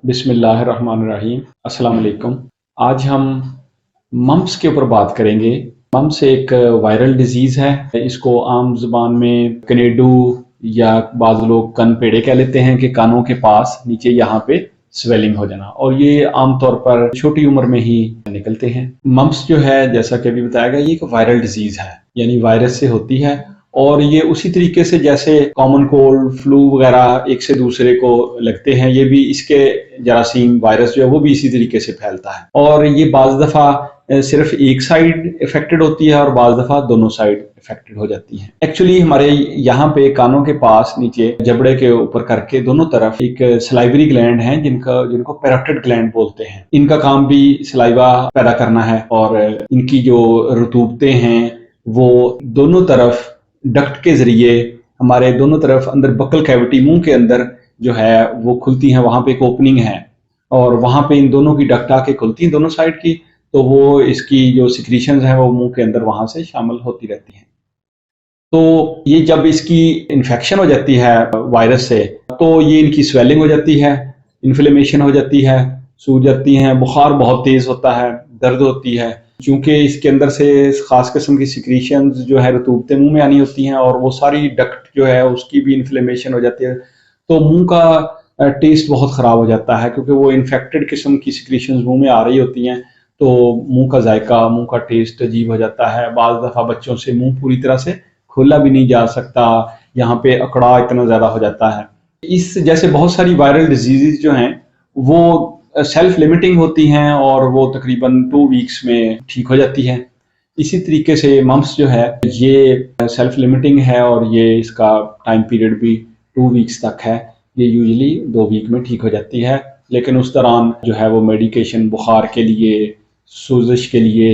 بسم اللہ الرحمن الرحیم۔ السلام علیکم۔ آج ہم ممپس کے اوپر بات کریں گے۔ ممپس ایک وائرل ڈیزیز ہے، اس کو عام زبان میں کنیڈو یا بعض لوگ کن پیڑے کہہ لیتے ہیں کہ کانوں کے پاس نیچے یہاں پہ سویلنگ ہو جانا، اور یہ عام طور پر چھوٹی عمر میں ہی نکلتے ہیں۔ ممپس جو ہے جیسا کہ ابھی بتایا گیا، یہ ایک وائرل ڈیزیز ہے، یعنی وائرس سے ہوتی ہے، اور یہ اسی طریقے سے جیسے کامن کولڈ، فلو وغیرہ ایک سے دوسرے کو لگتے ہیں، یہ بھی اس کے جراثیم وائرس جو ہے وہ بھی اسی طریقے سے پھیلتا ہے، اور یہ بعض دفعہ صرف ایک سائیڈ افیکٹڈ ہوتی ہے اور بعض دفعہ دونوں سائیڈ افیکٹڈ ہو جاتی ہیں۔ ایکچولی ہمارے یہاں پہ کانوں کے پاس نیچے جبڑے کے اوپر کر کے دونوں طرف ایک سلائیوری گلینڈ ہیں جن کو پیروٹڈ گلینڈ بولتے ہیں۔ ان کا کام بھی سلائیوا پیدا کرنا ہے، اور ان کی جو رطوبتیں ہیں وہ دونوں طرف ڈکٹ کے ذریعے ہمارے دونوں طرف اندر بکل کیوٹی منہ کے اندر جو ہے وہ کھلتی ہیں، وہاں پہ ایک اوپننگ ہے اور وہاں پہ ان دونوں کی ڈکٹ آ کے کھلتی ہیں دونوں سائڈ کی، تو وہ اس کی جو سیکریشنز ہیں وہ منہ کے اندر وہاں سے شامل ہوتی رہتی ہیں۔ تو یہ جب اس کی انفیکشن ہو جاتی ہے وائرس سے، تو یہ ان کی سویلنگ ہو جاتی ہے، انفلیمیشن ہو جاتی ہے، سوج جاتی ہیں، بخار بہت تیز ہوتا ہے، درد ہوتی ہے، چونکہ اس کے اندر سے خاص قسم کی سیکریشنز جو ہے رطوبتیں منہ میں آنی ہوتی ہیں، اور وہ ساری ڈکٹ جو ہے اس کی بھی انفلیمیشن ہو جاتی ہے، تو منہ کا ٹیسٹ بہت خراب ہو جاتا ہے، کیونکہ وہ انفیکٹڈ قسم کی سیکریشنز منہ میں آ رہی ہوتی ہیں، تو منہ کا ذائقہ، منہ کا ٹیسٹ عجیب ہو جاتا ہے۔ بعض دفعہ بچوں سے منہ پوری طرح سے کھولا بھی نہیں جا سکتا، یہاں پہ اکڑا اتنا زیادہ ہو جاتا ہے۔ اس جیسے بہت ساری وائرل ڈیزیز جو ہیں وہ سیلف لمیٹنگ ہوتی ہیں، اور وہ تقریباً 2 ویکس میں ٹھیک ہو جاتی ہے۔ اسی طریقے سے ممپس جو ہے یہ سیلف لمیٹنگ ہے، اور یہ اس کا ٹائم پیریڈ بھی 2 ویکس تک ہے، یہ یوزلی 2 ویک میں ٹھیک ہو جاتی ہے، لیکن اس دوران جو ہے وہ میڈیکیشن بخار کے لیے، سوزش کے لیے،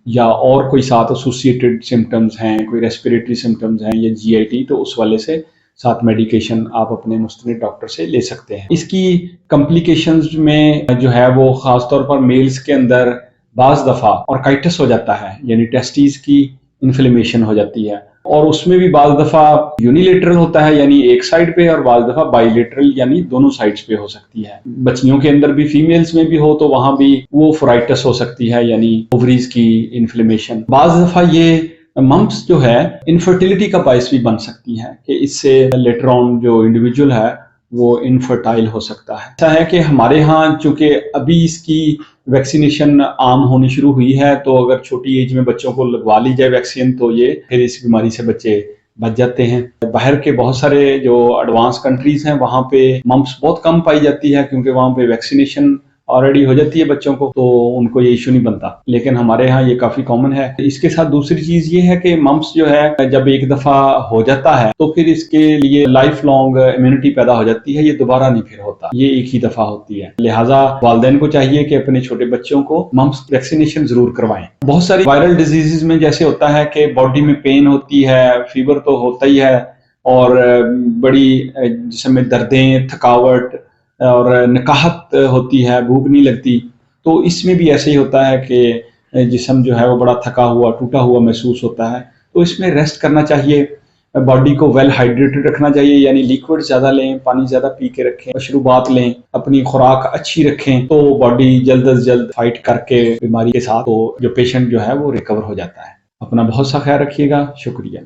یا اور کوئی ساتھ ایسوسیٹڈ سمٹمز ہیں، کوئی ریسپیریٹری سمٹمز ہیں یا جی آئی ٹی، تو اس والے سے ساتھ میڈیکیشن آپ اپنے مستند ڈاکٹر سے لے سکتے ہیں۔ اس کی کمپلیکیشنز میں جو ہے وہ خاص طور پر میلز کے اندر بعض دفعہ اورکائٹس ہو جاتا ہے، یعنی ٹیسٹیز کی انفلیمیشن ہو جاتی ہے، اور اس میں بھی بعض دفعہ یونیلیٹرل ہوتا ہے یعنی ایک سائڈ پہ، اور بعض دفعہ بائی لیٹرل یعنی دونوں سائڈز پہ ہو سکتی ہے۔ بچیوں کے اندر بھی، فیمیلز میں بھی ہو تو وہاں بھی وہ فرائٹس ہو سکتی ہے، یعنی اووریز کی انفلیمیشن۔ بعض دفعہ یہ ممپس جو ہے انفرٹیلٹی کا باعث بھی بن سکتی ہے، کہ اس سے لیٹر آن جو انڈیویجول ہے وہ انفرٹائل ہو سکتا ہے۔ ایسا ہے کہ ہمارے ہاں چونکہ ابھی اس کی ویکسینیشن عام ہونی شروع ہوئی ہے، تو اگر چھوٹی ایج میں بچوں کو لگوا لی جائے ویکسین تو یہ پھر اس بیماری سے بچے بچ جاتے ہیں۔ باہر کے بہت سارے جو ایڈوانس کنٹریز ہیں وہاں پہ ممپس بہت کم پائی جاتی ہے، کیونکہ وہاں پہ ویکسینیشن آلریڈی ہو جاتی ہے بچوں کو، تو ان کو یہ ایشو نہیں بنتا، لیکن ہمارے ہاں یہ کافی کامن ہے۔ اس کے ساتھ دوسری چیز یہ ہے کہ ممپس جو ہے جب ایک دفعہ ہو جاتا ہے تو پھر اس کے لیے لائف لانگ امیونٹی پیدا ہو جاتی ہے، یہ دوبارہ نہیں پھر ہوتا، یہ ایک ہی دفعہ ہوتی ہے، لہٰذا والدین کو چاہیے کہ اپنے چھوٹے بچوں کو ممپس ویکسینیشن ضرور کروائیں۔ بہت ساری وائرل ڈیزیز میں جیسے ہوتا ہے کہ باڈی میں پین ہوتی ہے، فیور تو ہوتا ہی ہے، اور بڑی جسم میں دردیں، تھکاوٹ اور نکاہت ہوتی ہے، بھوک نہیں لگتی، تو اس میں بھی ایسے ہی ہوتا ہے کہ جسم جو ہے وہ بڑا تھکا ہوا، ٹوٹا ہوا محسوس ہوتا ہے، تو اس میں ریسٹ کرنا چاہیے، باڈی کو ویل ہائیڈریٹڈ رکھنا چاہیے، یعنی لیکوڈ زیادہ لیں، پانی زیادہ پی کے رکھیں، مشروبات لیں، اپنی خوراک اچھی رکھیں، تو باڈی جلد از جلد فائٹ کر کے بیماری کے ساتھ تو جو پیشنٹ جو ہے وہ ریکور ہو جاتا ہے۔ اپنا بہت سا خیال رکھیے گا، شکریہ۔